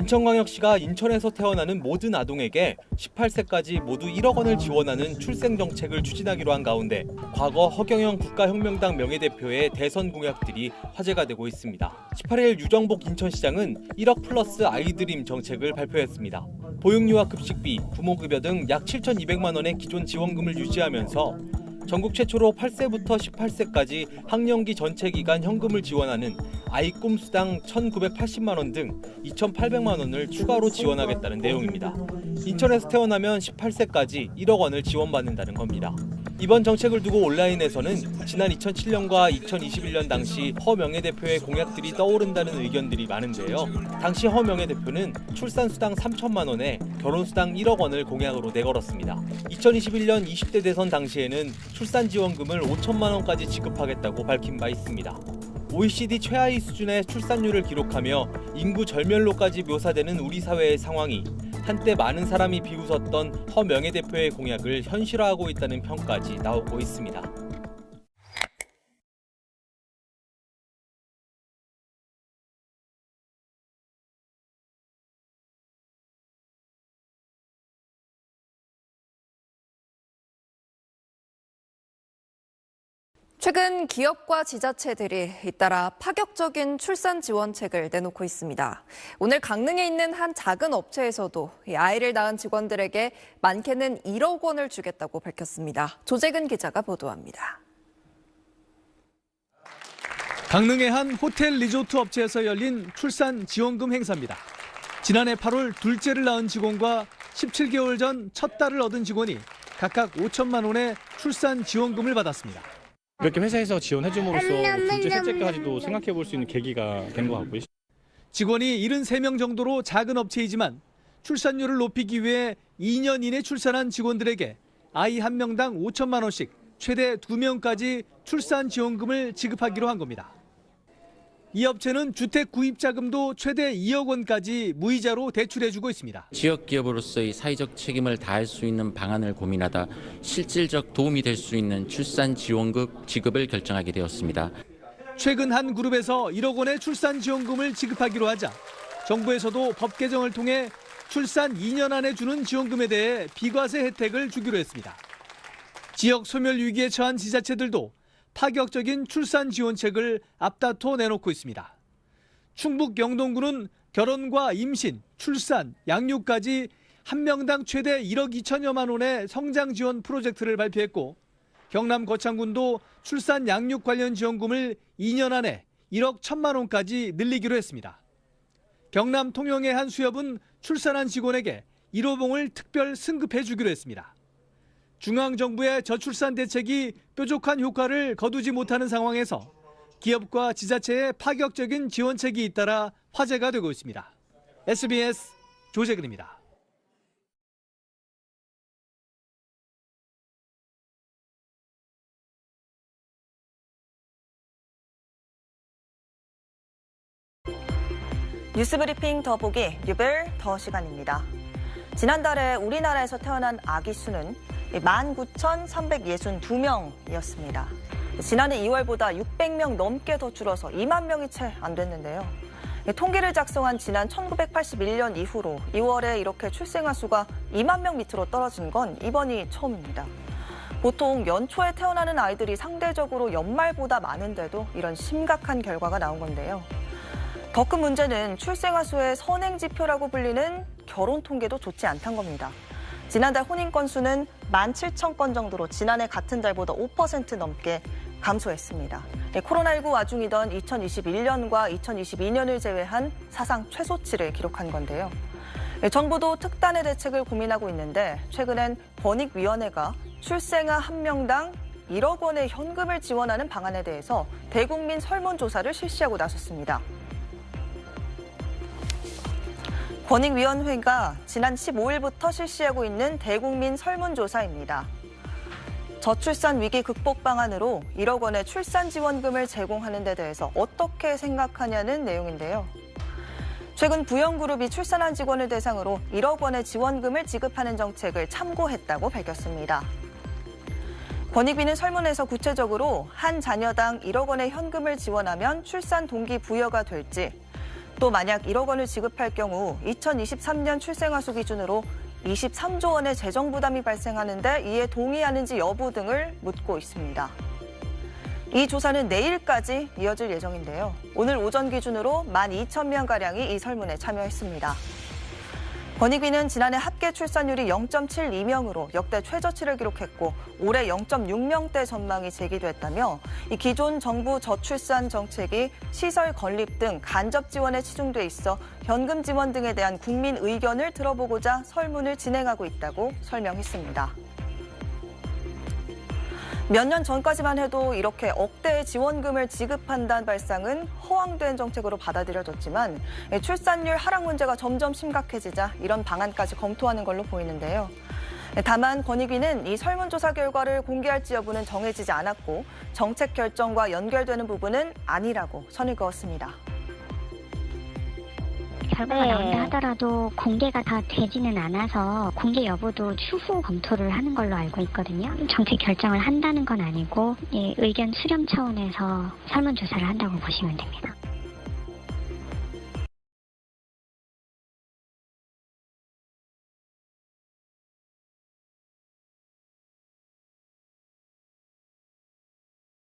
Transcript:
인천광역시가 인천에서 태어나는 모든 아동에게 18세까지 모두 1억 원을 지원하는 출생정책을 추진하기로 한 가운데 과거 허경영 국가혁명당 명예대표의 대선 공약들이 화제가 되고 있습니다. 18일 유정복 인천시장은 1억 플러스 아이드림 정책을 발표했습니다. 보육유아 급식비, 부모급여 등 약 7,200만 원의 기존 지원금을 유지하면서 전국 최초로 8세부터 18세까지 학령기 전체 기간 현금을 지원하는 아이꿈 수당 1,980만 원 등 2,800만 원을 추가로 지원하겠다는 내용입니다. 인천에서 태어나면 18세까지 1억 원을 지원받는다는 겁니다. 이번 정책을 두고 온라인에서는 지난 2007년과 2021년 당시 허 명예대표의 공약들이 떠오른다는 의견들이 많은데요. 당시 허 명예대표는 출산수당 3천만 원에 결혼수당 1억 원을 공약으로 내걸었습니다. 2021년 20대 대선 당시에는 출산지원금을 5천만 원까지 지급하겠다고 밝힌 바 있습니다. OECD 최하위 수준의 출산율을 기록하며 인구 절멸로까지 묘사되는 우리 사회의 상황이 한때 많은 사람이 비웃었던 허 명예대표의 공약을 현실화하고 있다는 평까지 나오고 있습니다. 최근 기업과 지자체들이 잇따라 파격적인 출산 지원책을 내놓고 있습니다. 오늘 강릉에 있는 한 작은 업체에서도 아이를 낳은 직원들에게 많게는 1억 원을 주겠다고 밝혔습니다. 조재근 기자가 보도합니다. 강릉의 한 호텔 리조트 업체에서 열린 출산 지원금 행사입니다. 지난해 8월 둘째를 낳은 직원과 17개월 전 첫 딸을 얻은 직원이 각각 5천만 원의 출산 지원금을 받았습니다. 이렇게 회사에서 지원해줌으로써 둘째, 셋째까지도 생각해 볼 수 있는 계기가 된 것 같고요. 직원이 73명 정도로 작은 업체이지만 출산율을 높이기 위해 2년 이내 출산한 직원들에게 아이 한 명당 5천만 원씩 최대 2명까지 출산 지원금을 지급하기로 한 겁니다. 이 업체는 주택 구입 자금도 최대 2억 원까지 무이자로 대출해주고 있습니다. 지역 기업으로서의 사회적 책임을 다할 수 있는 방안을 고민하다 실질적 도움이 될 수 있는 출산 지원금 지급을 결정하게 되었습니다. 최근 한 그룹에서 1억 원의 출산 지원금을 지급하기로 하자 정부에서도 법 개정을 통해 출산 2년 안에 주는 지원금에 대해 비과세 혜택을 주기로 했습니다. 지역 소멸 위기에 처한 지자체들도 파격적인 출산 지원책을 앞다퉈 내놓고 있습니다. 충북 영동군은 결혼과 임신, 출산, 양육까지 한 명당 최대 1억 2천여만 원의 성장 지원 프로젝트를 발표했고 경남 거창군도 출산 양육 관련 지원금을 2년 안에 1억 1천만 원까지 늘리기로 했습니다. 경남 통영의 한 수협은 출산한 직원에게 1호봉을 특별 승급해 주기로 했습니다. 중앙정부의 저출산 대책이 뾰족한 효과를 거두지 못하는 상황에서 기업과 지자체의 파격적인 지원책이 잇따라 화제가 되고 있습니다. SBS 조재근입니다. 뉴스브리핑 더보기 뉴벨 더 시간입니다. 지난달에 우리나라에서 태어난 아기 수는 19,362명이었습니다. 지난해 2월보다 600명 넘게 더 줄어서 2만 명이 채 안 됐는데요. 통계를 작성한 지난 1981년 이후로 2월에 이렇게 출생아 수가 2만 명 밑으로 떨어진 건 이번이 처음입니다. 보통 연초에 태어나는 아이들이 상대적으로 연말보다 많은데도 이런 심각한 결과가 나온 건데요. 더 큰 문제는 출생아 수의 선행지표라고 불리는 결혼 통계도 좋지 않다는 겁니다. 지난달 혼인 건수는 17,000건 정도로 지난해 같은 달보다 5% 넘게 감소했습니다. 코로나19 와중이던 2021년과 2022년을 제외한 사상 최소치를 기록한 건데요. 정부도 특단의 대책을 고민하고 있는데 최근엔 권익위원회가 출생아 한 명당 1억 원의 현금을 지원하는 방안에 대해서 대국민 설문조사를 실시하고 나섰습니다. 권익위원회가 지난 15일부터 실시하고 있는 대국민 설문조사입니다. 저출산 위기 극복 방안으로 1억 원의 출산 지원금을 제공하는 데 대해서 어떻게 생각하냐는 내용인데요. 최근 부영그룹이 출산한 직원을 대상으로 1억 원의 지원금을 지급하는 정책을 참고했다고 밝혔습니다. 권익위는 설문에서 구체적으로 한 자녀당 1억 원의 현금을 지원하면 출산 동기 부여가 될지, 또 만약 1억 원을 지급할 경우 2023년 출생아수 기준으로 23조 원의 재정 부담이 발생하는데 이에 동의하는지 여부 등을 묻고 있습니다. 이 조사는 내일까지 이어질 예정인데요. 오늘 오전 기준으로 12,000명가량이 이 설문에 참여했습니다. 권익위는 지난해 합계 출산율이 0.72명으로 역대 최저치를 기록했고 올해 0.6명대 전망이 제기됐다며 이 기존 정부 저출산 정책이 시설 건립 등 간접 지원에 치중돼 있어 현금 지원 등에 대한 국민 의견을 들어보고자 설문을 진행하고 있다고 설명했습니다. 몇 년 전까지만 해도 이렇게 억대의 지원금을 지급한다는 발상은 허황된 정책으로 받아들여졌지만 출산율 하락 문제가 점점 심각해지자 이런 방안까지 검토하는 걸로 보이는데요. 다만 권익위는 이 설문조사 결과를 공개할지 여부는 정해지지 않았고 정책 결정과 연결되는 부분은 아니라고 선을 그었습니다. 결과가 나온다 하더라도 공개가 다 되지는 않아서 공개 여부도 추후 검토를 하는 걸로 알고 있거든요. 정책 결정을 한다는 건 아니고 의견 수렴 차원에서 설문조사를 한다고 보시면 됩니다.